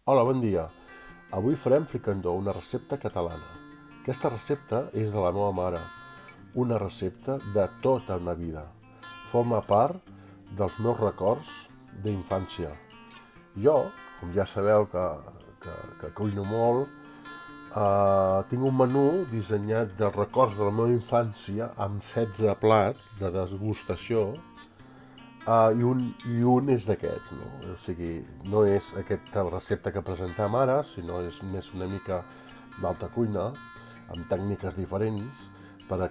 Hola, bon dia. Avui farem fricandó, una recepta catalana. Aquesta recepta és de la meva mare, una recepta de tota una vida. Forma part dels meus records d'infància. Jo, com ja sabeu que cuino molt, tinc un menú dissenyat de records de la meva infància amb 16 plats de degustació. I un és d'aquests, no? O sigui, no és aquesta recepta que presentem ara, sinó és més una mica d'alta cuina, amb tècniques diferents per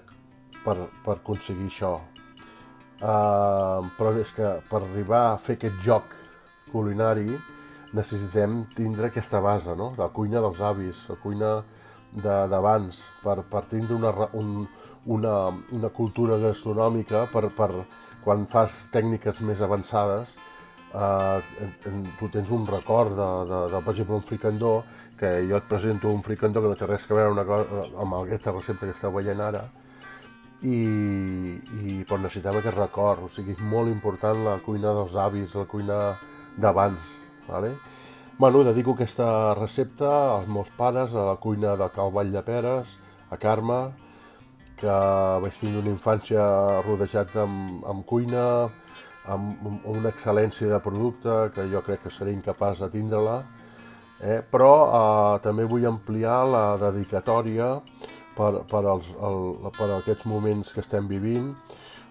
aconseguir això. Però és que per arribar a fer aquest joc culinari necessitem tindre aquesta base, no? La cuina dels avis, la cuina d'abans, per tindre una cultura gastronòmica per quan fas tècniques més avançades, tu tens un record per exemple, un fricandó, que jo et presento un fricandó que no té res a veure amb aquesta recepta que esteu veient ara, però necessitem aquest record, o sigui, és molt important la cuina dels avis, la cuina d'abans, ¿vale? Bueno, dedico aquesta recepta als meus pares, a la cuina de Cal Valldeperes, a Carme, que vaig tindre una infància rodejat amb cuina, amb una excel·lència de producte que jo crec que seré incapaç de tindre-la, però també vull ampliar la dedicatòria per aquests moments que estem vivint,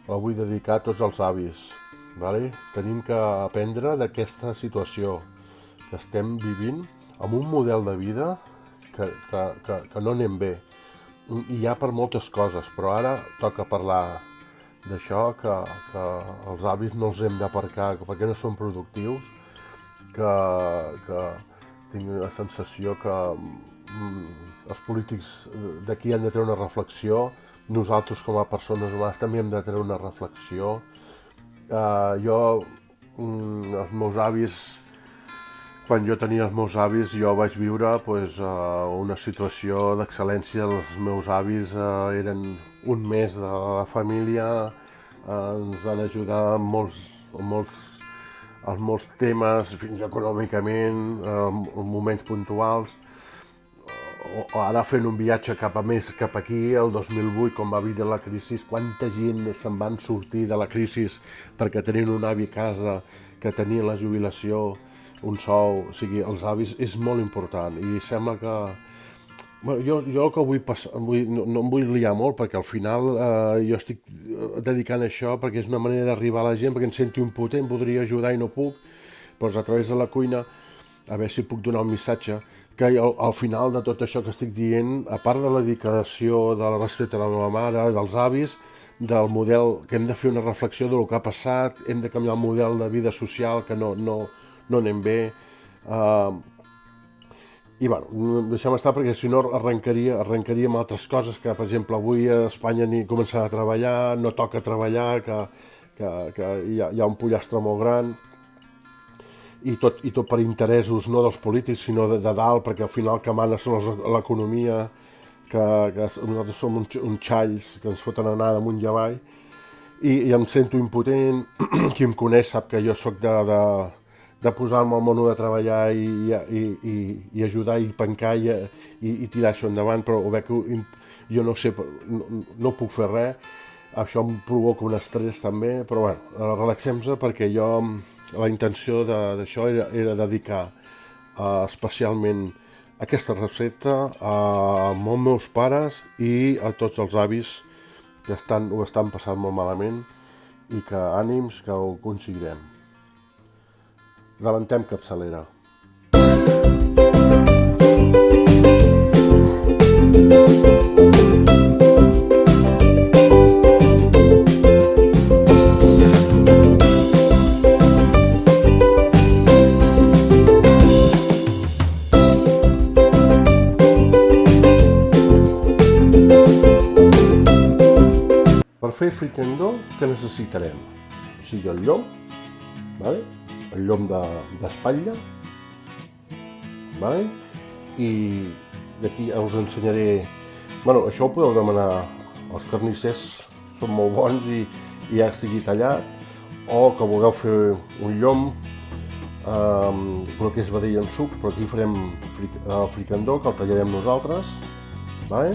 la vull dedicar a tots els avis. Vale? Tenim que aprendre d'aquesta situació que estem vivint amb un model de vida que no anem bé. I hi ha per moltes coses, però ara toca parlar d'això, que els avis no els hem d'aparcar perquè no són productius, que tinc la sensació que els polítics d'aquí han de treure una reflexió, nosaltres com a persones humanes també hem de treure una reflexió. Els meus avis, quan jo tenia els meus avis, jo vaig viure una situació d'excel·lència. Els meus avis eren un mes de la família, ens van ajudar en molts temes, fins econòmicament, en moments puntuals. O ara fent un viatge cap aquí, el 2008, quan va vindre la crisi, quanta gent se'n van sortir de la crisi perquè tenien un avi a casa, que tenien la jubilació, un sou. O sigui, els avis és molt important i sembla que... Jo el que no em vull liar molt, perquè al final jo estic dedicant això perquè és una manera d'arribar a la gent, perquè em sento impotent, voldria ajudar i no puc, doncs a través de la cuina, a veure si puc donar un missatge, que al final de tot això que estic dient, a part de la dedicació de la respecte a la meva mare, dels avis, del model, que hem de fer una reflexió del que ha passat, hem de canviar el model de vida social, que no anem bé, i bueno, deixem estar perquè si no arrencaríem altres coses, que per exemple avui a Espanya ni començarà a treballar, no toca treballar, que hi ha un pollastre molt gran, i tot per interessos no dels polítics sinó de dalt, perquè al final que mana són l'economia, que nosaltres som uns xalls que ens foten anar damunt i avall, i em sento impotent. Qui em coneix sap que jo sóc de posar-me al món de treballar i ajudar i pencar i tirar això endavant, però veig que jo no sé, no puc fer res. Això em provoca un estrès també, però bueno, relaxem-se, perquè la intenció d'això era dedicar especialment aquesta recepta als meus pares i a tots els avis que ho estan passant molt malament, i que ànims, que ho aconseguirem. Dalentem capçalera. Per fer fricandó, què necessitarem? O sigui, el llom, vale? El llom d'espatlla, vale? I d'aquí us ensenyaré... Bueno, això ho podeu demanar als carnissers, són molt bons i ja estigui tallat, o que vulgueu fer un llom però que és vedell en suc, però aquí farem el fricandó, que el tallarem nosaltres, vale?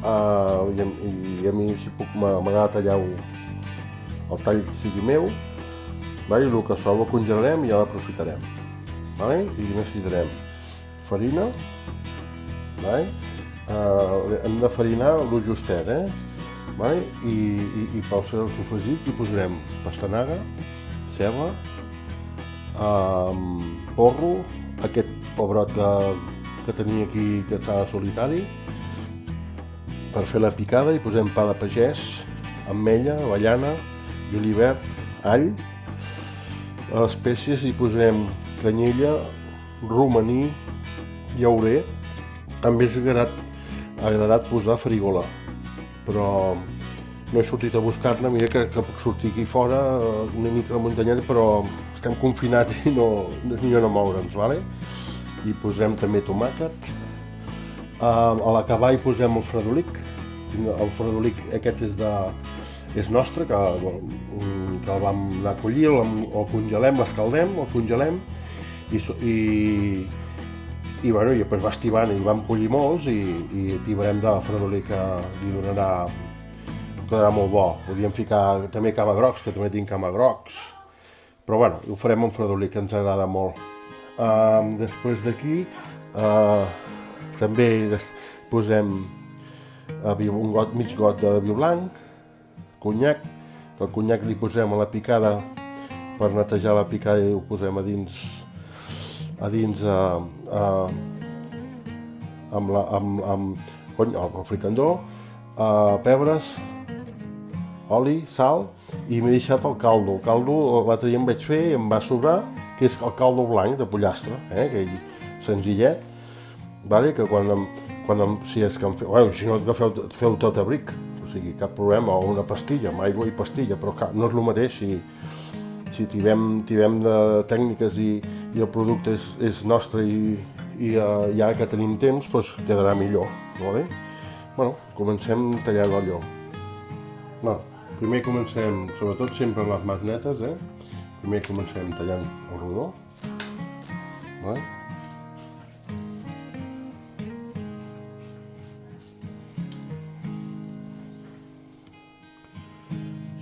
I a mi, si puc, m'agrada tallar el tall sigui meu, vale? I el que sol el congelarem i ja l'aprofitarem, vale? I necessitarem farina, vale? Hem de farinar el justet, vale? I pel seu sofregit hi posarem pastanaga, ceba, porro, aquest pebrot que tenia aquí, que estava solitari. Per fer la picada hi posem pa de pagès, ametlla, avellana, julivert, all. A les espècies hi posem canyella, romaní, llaurer. També és agradat posar farigola, però no he sortit a buscar-ne. Mira que puc sortir aquí fora una mica muntanyera, però estem confinats i no és millor no moure'ns, vale? Hi posem també tomàquet. A l'acabar hi posem el fredolic. El fredolic aquest és nostre, que el vam anar a collir, el congelem, l'escaldem, el congelem i després va estivant i vam collir molts i tibarem de fredolic que li quedarà molt bo. Podríem ficar també camagrocs, que també tinc camagrocs, però bueno, ho farem amb fredolic, que ens agrada molt. Després d'aquí també posem mig got de vi blanc, conyac, que el conyac li posem a la picada, per netejar la picada i ho posem a dins amb el fricandó, pebres, oli, sal, i m'he deixat el caldo. El caldo l'altre dia em vaig fer i em va sobrar, que és el caldo blanc de pollastre, aquell senzillet, vale? Que si és que em feu, si no que feu tot a bric, o sigui, cap problema, o una pastilla, amb aigua i pastilla, però no és el mateix si tivem de tècniques i el producte és nostre i ara que tenim temps, doncs quedarà millor, vale? Bueno, comencem tallant el llom. Primer comencem, sobretot sempre les mans netes, primer comencem tallant el rodó, vale?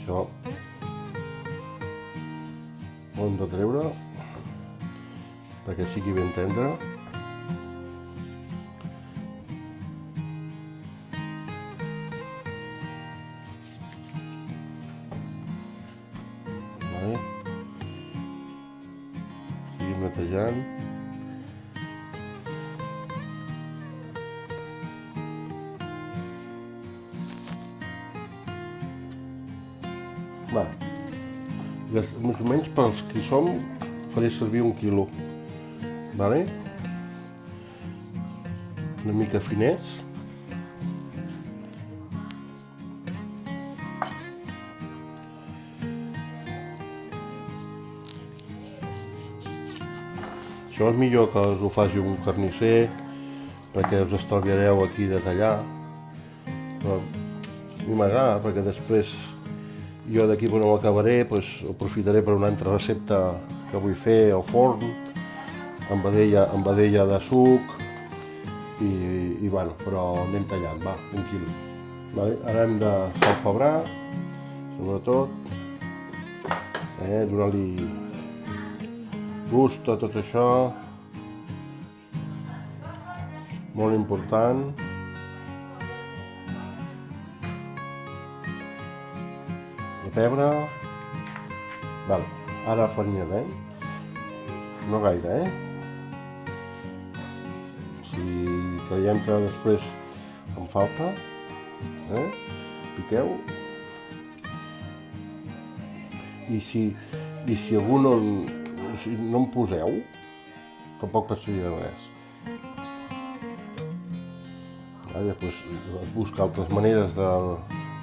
Això ho hem de treure perquè sigui ben tendre. Seguim netejant. Més o menys pels que som faré servir 1 quilo, vale? Una mica finets. Això és millor que us ho faci un carnisser, perquè us estalviareu aquí de tallar, però a mi m'agrada perquè després jo d'aquí quan ho acabaré aprofitaré per una altra recepta que vull fer al forn, amb vedella de suc i bueno, però anem tallant, va, 1 quilo. Vale? Ara hem de salpebrar, sobretot, donar-li gust a tot això, molt important. Pebre, vale. Ara farinarem, no gaire, si creiem que després em falta, piqueu, i si algú no en poseu, tampoc passaria res. Després buscar altres maneres de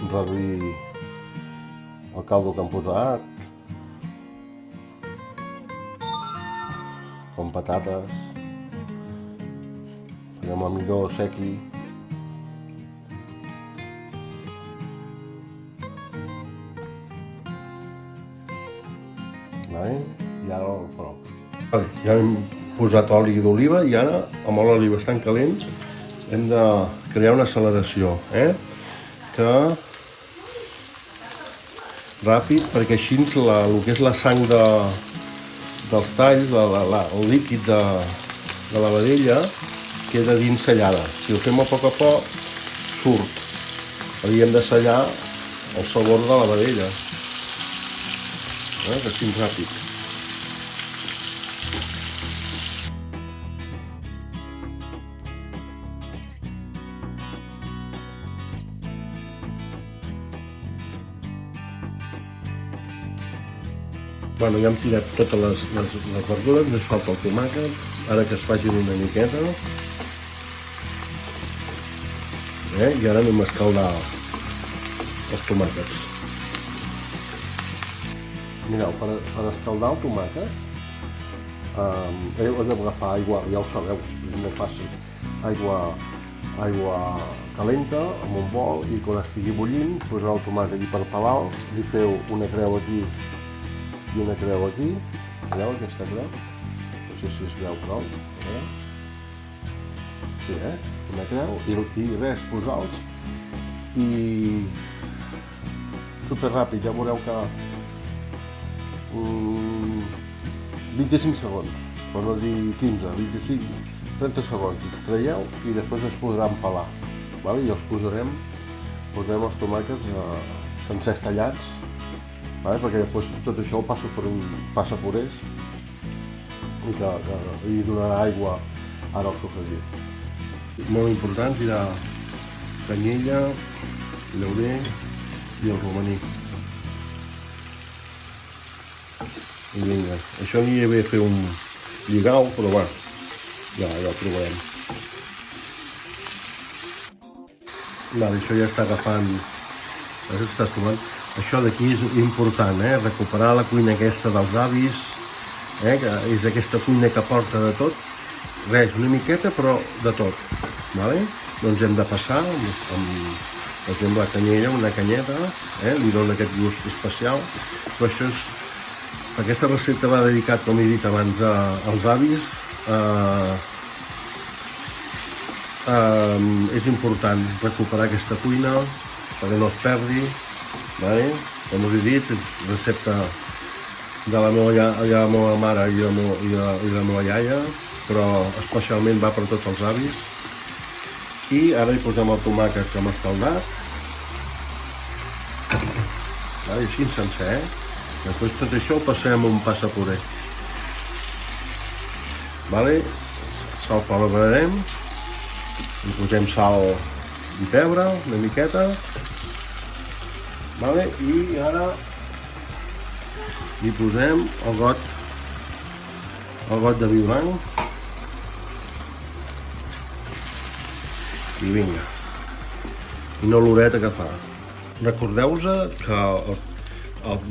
reduir el caldo que hem posat, com patates, farem el millor sequi. I ara el farò. Vale, ja hem posat oli d'oliva i ara, amb l'oli bastant calent, hem de crear una acceleració, que ràpid, perquè així el que és la sang dels talls, el líquid de la vedella, queda dins sellada. Si ho fem a poc, surt. Hauríem de sellar el sabor de la vedella. Així ràpid. Bueno, ja hem tirat totes les verdures, ens falta el tomàquet, ara que es facin una miqueta. I ara anem a escaldar els tomàquets. Mireu, per escaldar el tomàquet heu d'agafar aigua, ja ho sabeu, és molt fàcil, aigua calenta amb un bol i quan estigui bullint poseu el tomàquet i per pelar li feu una creu aquí i una creu aquí, veieu aquesta creu? No sé si es veu prou, sí, una creu i res, posa'ls i superràpid, ja veureu que 25 segons, per no dir 15, 25, 30 segons, traieu i després es podran pelar, i els posarem els tomàquets sencers tallats, perquè després tot això ho passo per un passapurés i donarà aigua ara al sofregit. Molt important tirar canyella, llaurer i el romaní. I vinga, això aniria bé fer un lligau, però bueno, ja ho trobarem. Això ja està agafant, això està sumant. Això d'aquí és important, recuperar la cuina aquesta dels avis, que és aquesta cuina que porta de tot, res, una miqueta però de tot, doncs hem de passar amb, per exemple, la canyella, una canyeta, li dona aquest gust especial, però això és, aquesta recepta va dedicat, com he dit abans, als avis, és important recuperar aquesta cuina perquè no es perdi, com us he dit, recepta de la meva mare i la meva iaia, però especialment va per tots els avis. I ara hi posem el tomàquet que hem escaldat, així sencer, després tot això ho passem a un passapuré. Sal col·laborarem, hi posem sal i pebre, una miqueta, i ara hi posem el got de vi blanc i vinga, i no l'oloreta que fa. Recordeu-vos que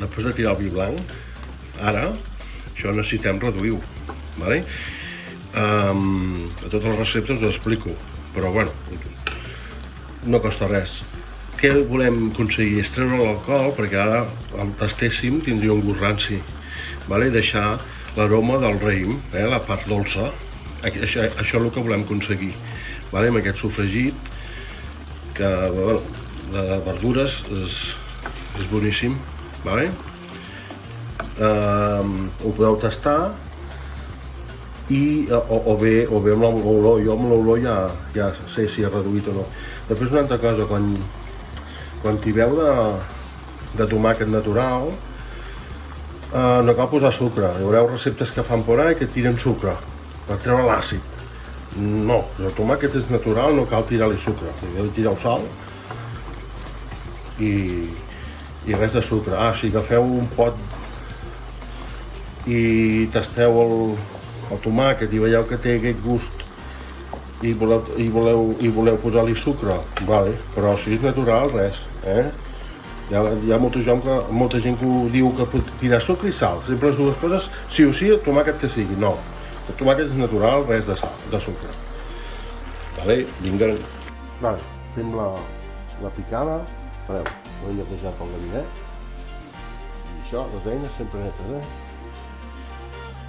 després de tirar el vi blanc, ara això necessitem reduir-ho, a totes les receptes us ho explico, però bueno, no costa res. Què volem aconseguir? És treure l'alcohol, perquè ara el tastéssim tindria un gust ranci, i deixar l'aroma del raïm, la part dolça. Això és el que volem aconseguir, amb aquest sofregit, que de verdures és boníssim. Ho podeu tastar, o bé amb l'olor, jo amb l'olor ja sé si és reduït o no. Després una altra cosa, quan tiveu de tomàquet natural, no cal posar sucre. Hi haureu receptes que fan por ahí que tiren sucre per treure l'àcid. No, el tomàquet és natural, no cal tirar-li sucre. Heu de tirar el sal i res de sucre. Si agafeu un pot i tasteu el tomàquet i veieu que té aquest gust i voleu posar-li sucre, però si és natural, res. Hi ha molta gent que ho diu que pot tirar sucre i sal, sempre les dues coses, sí o sí, el tomàquet que sigui, no. El tomàquet és natural, res de sal, de sucre. Vinga. Fem la picada, fareu, ho he netejat pel ganivet, i això, les eines sempre netes,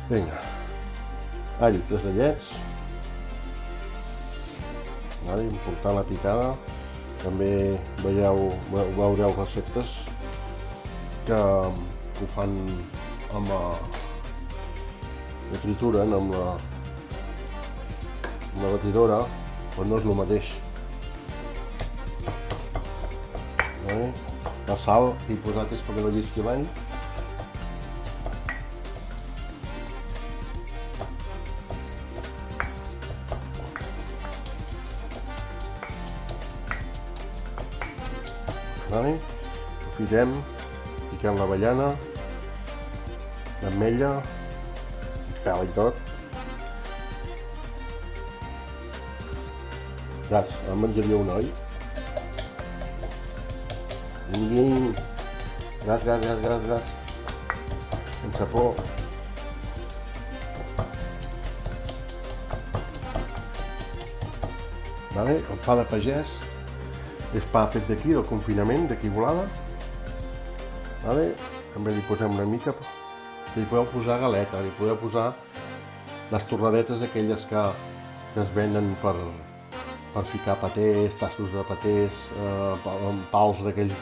Vinga, all, 3 d'allets. Important la picada. També veureu receptes que ho fan amb la trituren amb la batidora, però no és el mateix. La sal que he posat és perquè no llisqui l'all. Aprofitem, piquem l'avellana, l'ametlla, pela i tot. Gas, em menjaria un oi. Vingui. Gas. Sense por. El pa de pagès és pa fet d'aquí, del confinament, d'aquí volada. També li posem una mica, li podeu posar galeta, li podeu posar les torradetes aquelles que es venen per ficar patés, tassos de patés, pals d'aquells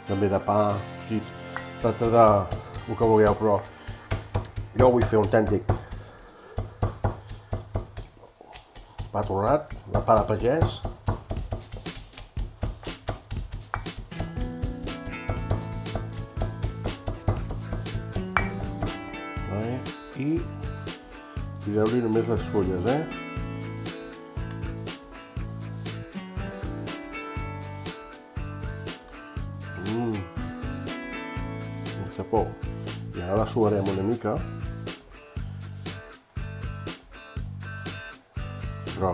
també de pa, tracta de el que vulgueu, però jo ho vull fer autèntic. Pa torrat, la pa de pagès. I tireu-li només les fulles, Sense por. I ara la suarem una mica, però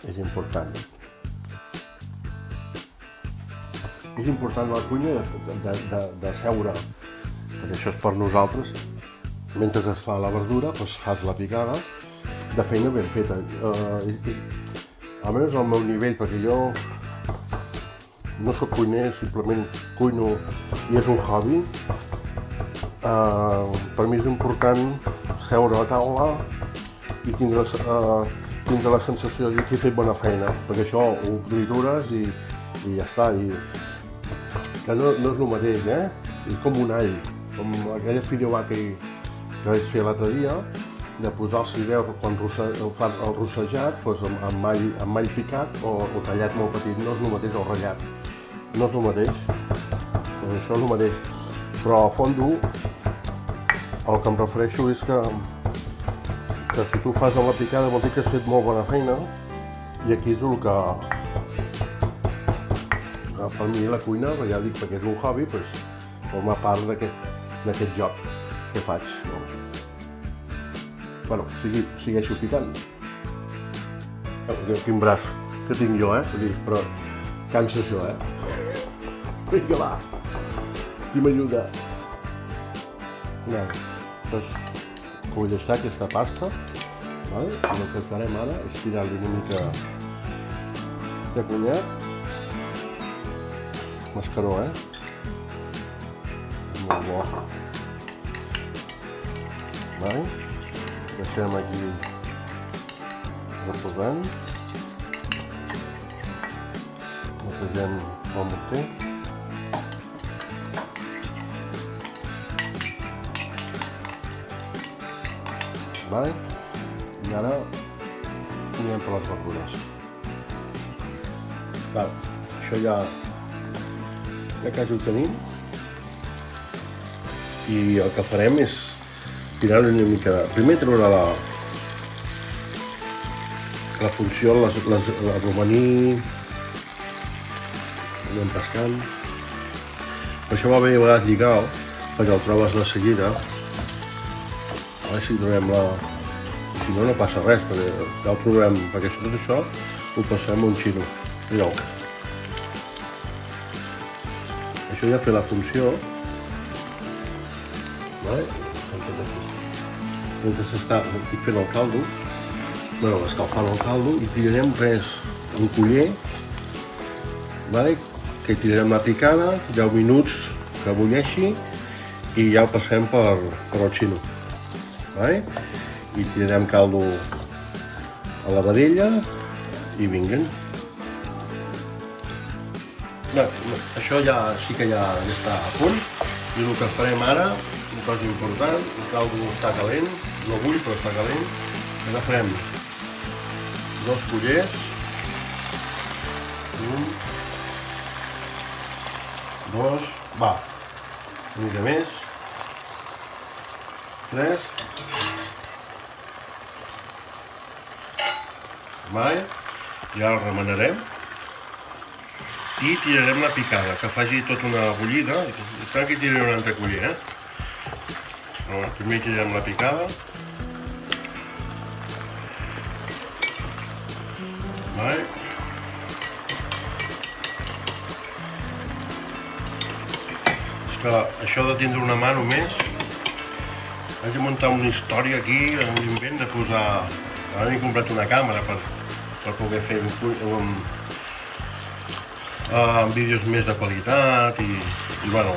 és important. És important la cuina de seure, perquè això és per nosaltres. Mentre es fa la verdura, doncs fas la picada de feina ben feta. Almenys al meu nivell, perquè jo no soc cuiner, simplement cuino i és un hobby. Per mi és important seure a la taula i tindre la sensació de que he fet bona feina, perquè això ho tritures i ja està. Que no és el mateix, és com un all, com aquella fideuà que vaig fer l'altre dia, de posar el fideu quan fan el rossejat amb all picat o tallat molt petit. No és el mateix el ratllat, no és el mateix, això és el mateix. Però al fons el que em refereixo és que si tu fas amb la picada vol dir que has fet molt bona feina, i aquí és el que per mi la cuina, ja dic perquè és un hobby, forma part d'aquest joc que faig. Bueno, segueixo picant. Quin braç que tinc jo, però cansa això, Vinga, va, qui m'ajuda? Doncs, vull deixar aquesta pasta, i el que farem ara és tirar-li una mica de conyac, mascaró, molt bo. Deixem aquí reposant, netegem el morter. I ara anirem per les verdures. Això ja quasi ho tenim, i el que farem és tirar-li una mica de... Primer treure la funció, el romaní, anem pescant. Per això va bé a vegades lligar-ho, perquè el trobes de seguida. A veure si trobem la... Si no, no passa res, perquè ja ho trobarem, perquè tot això ho passem a un xino. Mireu. Això ja ha fet la funció. Mentre estic fent el caldo, escalfant el caldo, i tirarem un culler, que tirarem la picada, 10 minuts que bulleixi, i ja el passem per el xino. Vale? I tirarem caldo a la vedella i vinguen. Això ja sí que ja està a punt i el que farem ara, una cosa important, el caldo està calent, no bull però està calent, agafem 2 cullers, 1, 2, va, una mica més, 3, vale, ja el remenarem i tirarem la picada, que faci tota una bullida, tant que tirarem una altra culler, primer tirarem la picada, vale. És que això de tindre una mà només, haig de muntar una història aquí, un invent de posar... Ara m'he comprat una càmera per poder fer vídeos més de qualitat i bueno,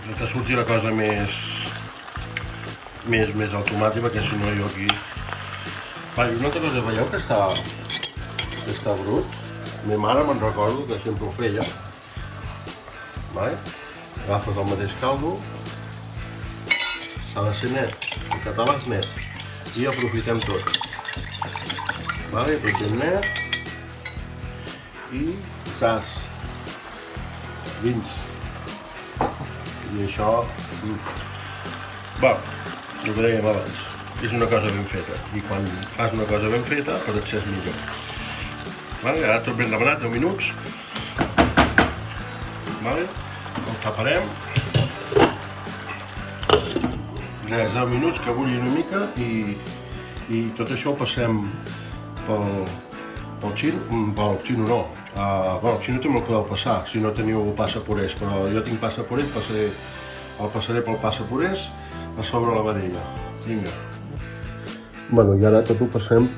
que surti la cosa més automàtica, perquè si no jo aquí... Vale, una altra cosa, veieu que està brut? Ma mare me'n recordo que sempre ho feia. Vale? Agafes el mateix caldo, s'ha de ser net, el català és net, i aprofitem tot. Vale, aprofitem net i sas, vins. I això... Va, el que dèiem abans, és una cosa ben feta. I quan fas una cosa ben feta, per et és millor. Vale, ara tot ben remenat, 10 minuts. Vale, el taparem. Res, 10 minuts que bulli una mica i tot això ho passem pel xino no. Bueno, el xino també el podeu passar, si no teniu passapurés, però jo tinc passapurés, el passaré pel passapurés a sobre la vedella. Vinga. Bueno, i ara tot ho passem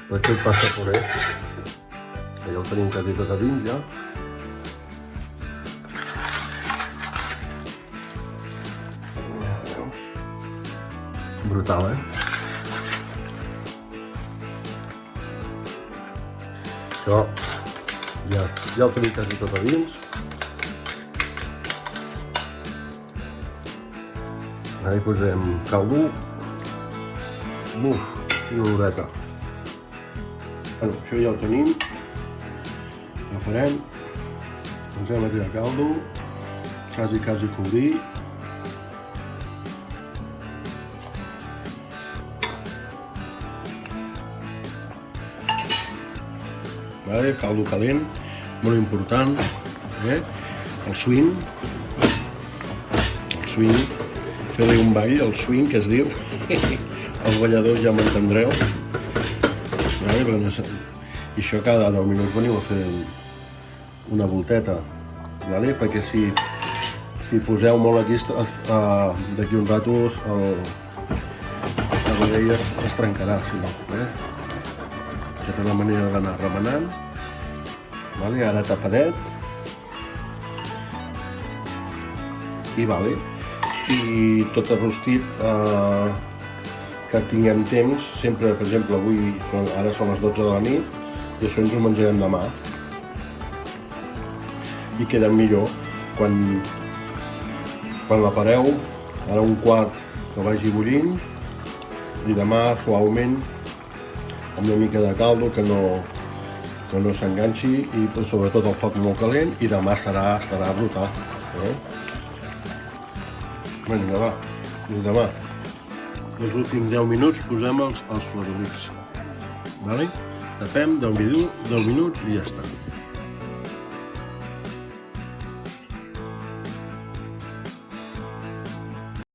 per aquest passapurés, que ja ho tenim quasi tot a dins ja. Brutal, Això ja ho tenim quasi tot a dins. Ara hi posem caldo. Buf, i oloreta. Bueno, això ja ho tenim. Agafarem. Posem a tirar caldo. Quasi cobrir. Vale, caldo calent, molt important, el swing, fer-li un ball, el swing que es diu, els balladors ja m'entendreu, i això cada 10 minuts veniu a fer una volteta, perquè si poseu molt aquí, d'aquí un rato la vedella es trencarà, si no. Aquesta és la manera d'anar remenant. Ara tapadet. I tot arrostit que tinguem temps, sempre, per exemple, avui, ara són les 12 de la nit, i això ens ho menjarem demà. I queda millor quan la pareu, ara un quart que vagi bullint, i demà suaument, amb una mica de caldo que no s'enganxi i sobretot el foc molt calent i demà estarà brutal. Vinga, va, fins demà. Els últims 10 minuts posem els fredolics. Tapem 10 minuts i ja està.